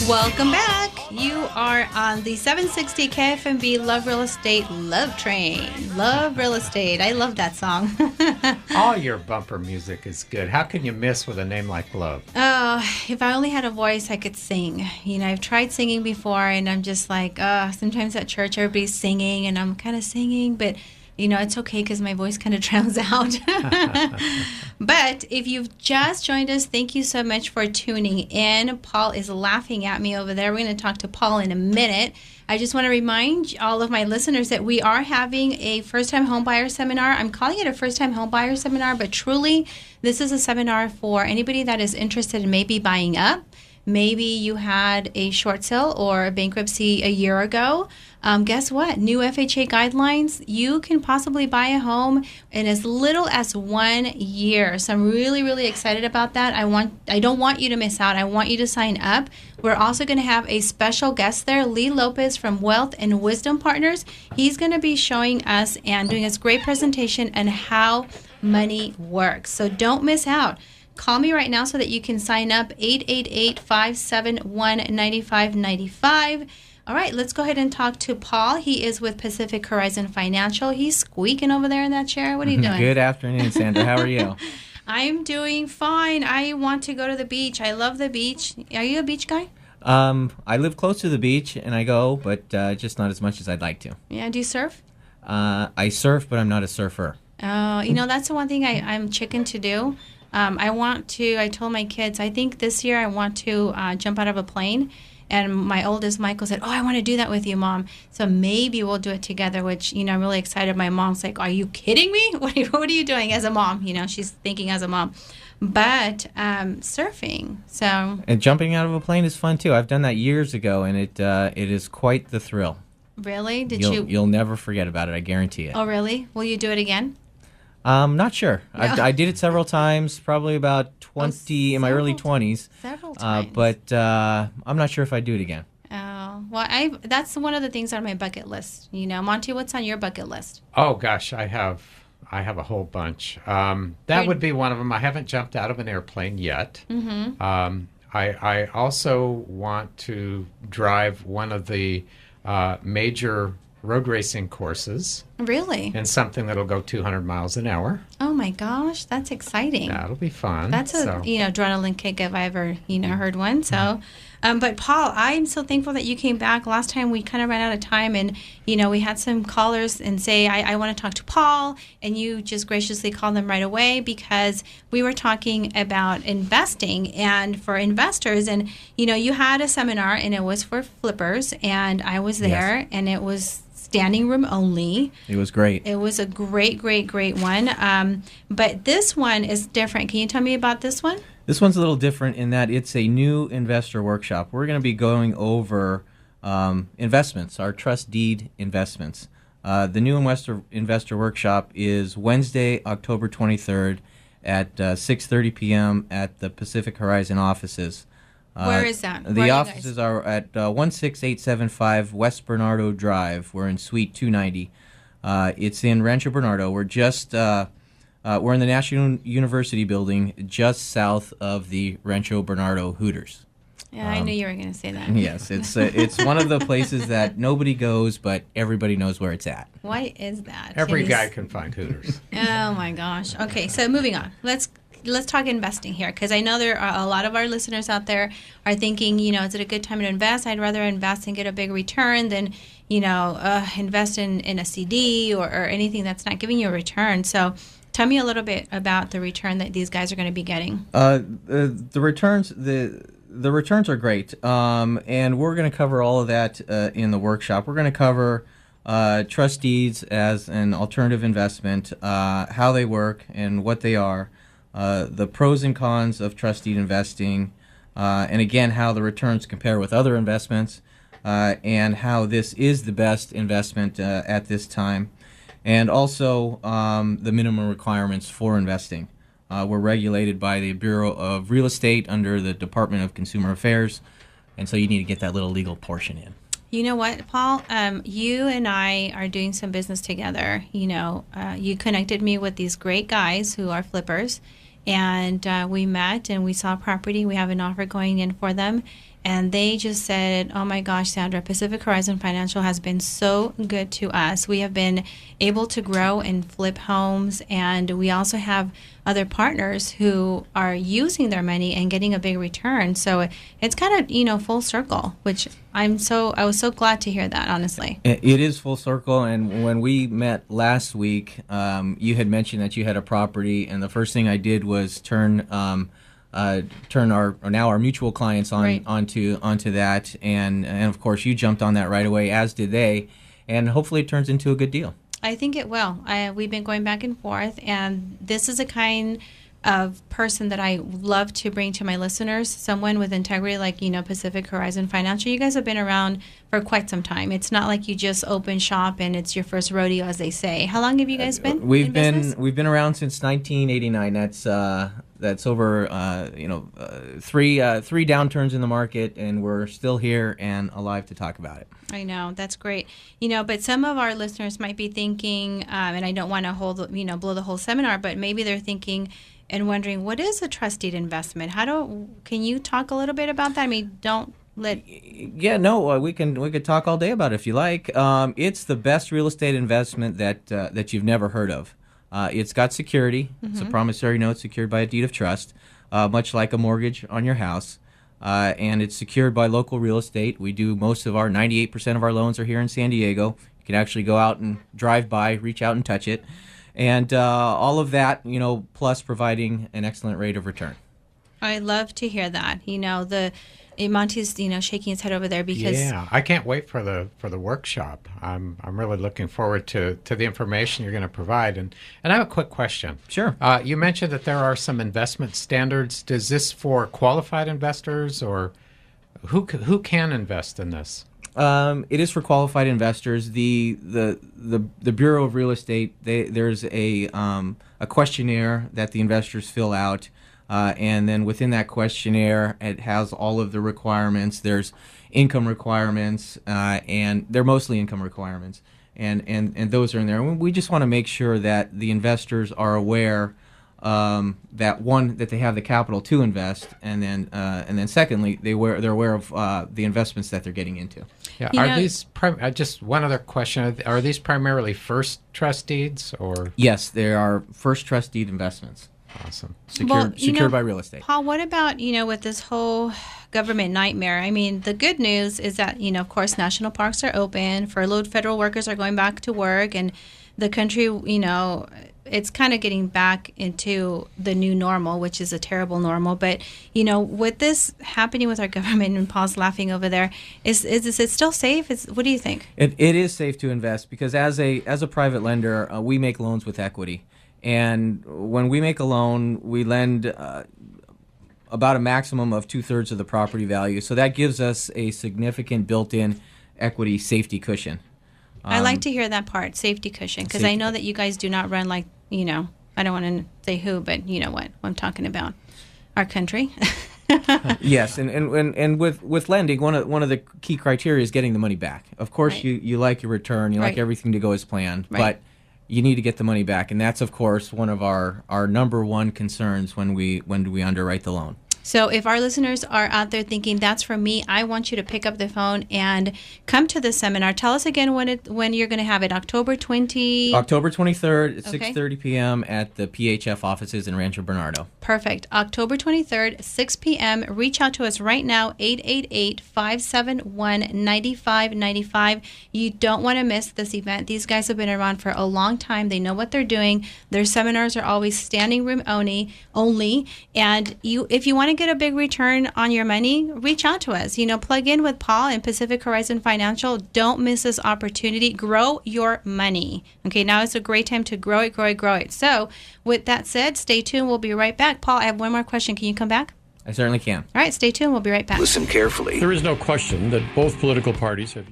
Welcome back. You are on the 760 KFMB Love Real Estate Love Train. Love Real Estate. I love that song. All your bumper music is good. How can you miss with a name like Love? Oh, if I only had a voice, I could sing. You know, I've tried singing before, and I'm just like, sometimes at church everybody's singing, and I'm kind of singing, but you know, it's okay because my voice kind of drowns out. But if you've just joined us, thank you so much for tuning in. Paul is laughing at me over there. We're going to talk to Paul in a minute. I just want to remind all of my listeners that we are having a first-time homebuyer seminar. I'm calling it a first-time homebuyer seminar, but truly, this is a seminar for anybody that is interested in maybe buying up. Maybe you had a short sale or a bankruptcy a year ago. Guess what? New FHA guidelines. You can possibly buy a home in as little as 1 year. So I'm really, really excited about that. I don't want you to miss out. I want you to sign up. We're also going to have a special guest there, Lee Lopez from Wealth and Wisdom Partners. He's going to be showing us and doing this great presentation on how money works. So don't miss out. Call me right now so that you can sign up, 888-571-9595. All right, let's go ahead and talk to Paul. He is with Pacific Horizon Financial. He's squeaking over there in that chair. What are you doing? Good afternoon, Sandra. How are you? I'm doing fine. I want to go to the beach. I love the beach. Are you a beach guy? I live close to the beach, and I go, but just not as much as I'd like to. Yeah, do you surf? I surf, but I'm not a surfer. Oh, you know, that's the one thing I'm chicken to do. I told my kids, I think this year I want to jump out of a plane. And my oldest, Michael, said, I want to do that with you, Mom. So maybe we'll do it together, which, you know, I'm really excited. My mom's like, are you kidding me? What are you doing as a mom? You know, she's thinking as a mom. But surfing, so. And jumping out of a plane is fun, too. I've done that years ago, and it is quite the thrill. Really? You'll never forget about it, I guarantee it. Oh, really? Will you do it again? Not sure. No. I did it several times, probably about 20 in my early 20s. Several times. But I'm not sure if I'd do it again. Oh, well, that's one of the things on my bucket list. You know, Monty, what's on your bucket list? Oh gosh, I have a whole bunch. That would be one of them. I haven't jumped out of an airplane yet. Mm-hmm. I also want to drive one of the major road racing courses. Really? And something that'll go 200 miles an hour. Oh my gosh, that's exciting. That'll be fun. That's a adrenaline kick if I ever heard one. So, but Paul, I'm so thankful that you came back. Last time we kind of ran out of time, and we had some callers and say I want to talk to Paul, and you just graciously called them right away because we were talking about investing and for investors, and you had a seminar and it was for flippers, and I was there, and it was standing room only. It was great. It was a great one. But this one is different. Can you tell me about this one? This one's a little different in that it's a new investor workshop. We're going to be going over investments, our trust deed investments. The new investor workshop is Wednesday, October 23rd at 6:30 p.m. at the Pacific Horizon offices. Where is that? The offices are at 16875 West Bernardo Drive. We're in Suite 290. It's in Rancho Bernardo. We're we're in the National University building, just south of the Rancho Bernardo Hooters. Yeah, I knew you were going to say that. Yes, it's one of the places that nobody goes, but everybody knows where it's at. Why is that? Every guy can find Hooters. Oh my gosh. Okay, so moving on. Let's talk investing here, because I know there are a lot of our listeners out there are thinking, is it a good time to invest? I'd rather invest and get a big return than, invest in a CD or anything that's not giving you a return. So tell me a little bit about the return that these guys are going to be getting. The returns are great, and we're going to cover all of that in the workshop. We're going to cover trust deeds as an alternative investment, how they work and what they are. The pros and cons of trust deed investing, and again, how the returns compare with other investments, and how this is the best investment at this time, and also the minimum requirements for investing. We're regulated by the Bureau of Real Estate under the Department of Consumer Affairs, and so you need to get that little legal portion in. You know what, Paul? You and I are doing some business together. You connected me with these great guys who are flippers. And we met and we saw property. We have an offer going in for them. And they just said, oh my gosh, Sandra, Pacific Horizon Financial has been so good to us. We have been able to grow and flip homes. And we also have other partners who are using their money and getting a big return. So it's kind of, full circle, which I was so glad to hear that, honestly. It is full circle. And when we met last week, you had mentioned that you had a property. And the first thing I did was turn our mutual clients onto that, and of course you jumped on that right away, as did they, and hopefully it turns into a good deal. I think it will. We've been going back and forth, and this is a kind of person that I love to bring to my listeners, someone with integrity like, Pacific Horizon Financial. You guys have been around for quite some time. It's not like you just open shop and it's your first rodeo, as they say. How long have you guys been in business? We've been around since 1989. That's over three downturns in the market, and we're still here and alive to talk about it. I know, that's great. But some of our listeners might be thinking, and I don't want to blow the whole seminar, but maybe they're thinking and wondering, what is a trust deed investment? Can you talk a little bit about that? I mean, we could talk all day about it if you like. It's the best real estate investment that you've never heard of. It's got security. Mm-hmm. It's a promissory note secured by a deed of trust, much like a mortgage on your house. And it's secured by local real estate. We do 98% of our loans are here in San Diego. You can actually go out and drive by, reach out and touch it. And all of that, plus providing an excellent rate of return. I love to hear that. Monty's, shaking his head over there because I can't wait for the workshop. I'm really looking forward to the information you're going to provide. And I have a quick question. Sure. You mentioned that there are some investment standards. Is this for qualified investors, or who can invest in this? It is for qualified investors. The Bureau of Real Estate, there's a questionnaire that the investors fill out. And then within that questionnaire, it has all of the requirements. There's income requirements, and they're mostly income requirements, and those are in there. And we just want to make sure that the investors are aware that they have the capital to invest, and then secondly, they're aware of the investments that they're getting into. Yeah. Are these just one other question? Are these primarily first trust deeds, or? Yes, they are first trust deed investments. Awesome. Secured by real estate. Paul, what about, with this whole government nightmare? I mean, the good news is that, of course, national parks are open, furloughed federal workers are going back to work, and the country, it's kind of getting back into the new normal, which is a terrible normal. But, with this happening with our government, and Paul's laughing over there, is it still safe? What do you think? It is safe to invest because as a private lender, we make loans with equity. And when we make a loan, we lend about a maximum of 2/3 of the property value. So that gives us a significant built-in equity safety cushion. I like to hear that part, safety cushion, because I know that you guys do not run like, I don't want to say who, but you know what I'm talking about, our country. Yes, and with lending, one of the key criteria is getting the money back. Of course, right. you like your return, you like everything to go as planned, right. But you need to get the money back, and that's of course one of our number one concerns when we underwrite the loan. So if our listeners are out there thinking, that's for me, I want you to pick up the phone and come to the seminar. Tell us again when you're going to have it. October 23rd at 6:30 p.m. at the PHF offices in Rancho Bernardo. Perfect. October 23rd, 6 p.m. Reach out to us right now, 888-571-9595. You don't want to miss this event. These guys have been around for a long time. They know what they're doing. Their seminars are always standing room only. And if you want to get a big return on your money, reach out to us. Plug in with Paul and Pacific Horizon Financial. Don't miss this opportunity. Grow your money. Okay, now is a great time to grow it. So with that said, stay tuned. We'll be right back. Paul, I have one more question. Can you come back? I certainly can. All right, stay tuned. We'll be right back. Listen carefully. There is no question that both political parties have